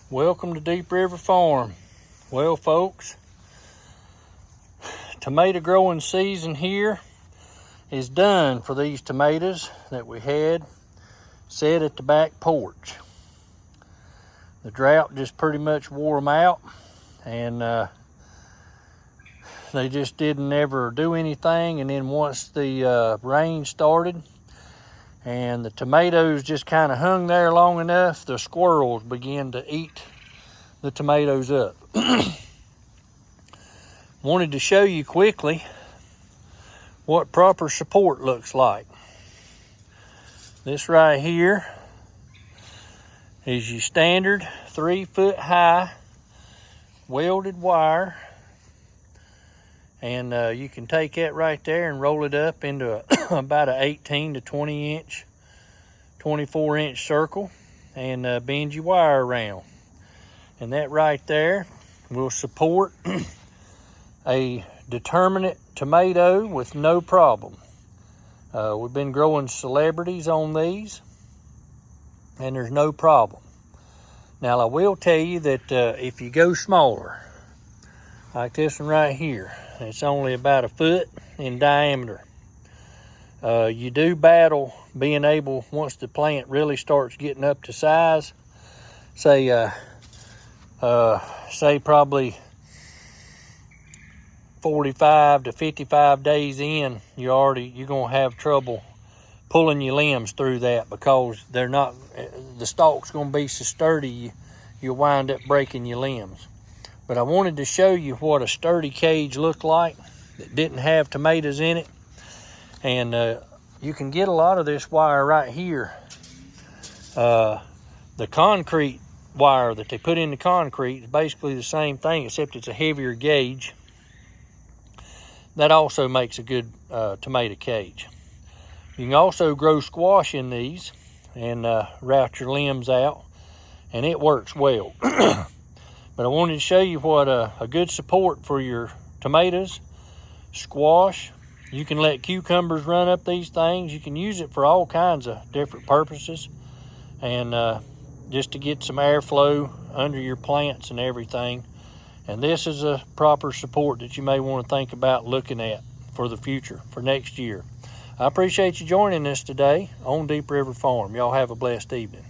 Welcome to Deep River Farm. Well, folks, tomato growing season here is done for these tomatoes that we had set at the back porch. The drought just pretty much wore them out, and they just didn't ever do anything. And then once the rain started and the tomatoes just kind of hung there long enough, the squirrels began to eat the tomatoes up. Wanted to show you quickly what proper support looks like. This right here is your standard 3-foot high welded wire, and you can take that right there and roll it up into about an 18 to 20 inch 24-inch circle, and bend your wire around, and that right there will support a determinate tomato with no problem. We've been growing celebrities on these, and there's no problem. Now, I will tell you that if you go smaller, like this one right here, it's only about a foot in diameter, you do battle being able, once the plant really starts getting up to size, say probably 45 to 55 days in, you're gonna have trouble pulling your limbs through that, because the stalk's gonna be so sturdy you'll wind up breaking your limbs. But I wanted to show you what a sturdy cage looked like that didn't have tomatoes in it. And you can get a lot of this wire right here. The concrete wire that they put in the concrete is basically the same thing, except it's a heavier gauge. That also makes a good tomato cage. You can also grow squash in these and route your limbs out, and it works well. But I wanted to show you what a good support for your tomatoes, squash. You can let cucumbers run up these things. You can use it for all kinds of different purposes, and just to get some airflow under your plants and everything. And this is a proper support that you may want to think about looking at for the future, for next year. I appreciate you joining us today on Deep River Farm. Y'all have a blessed evening.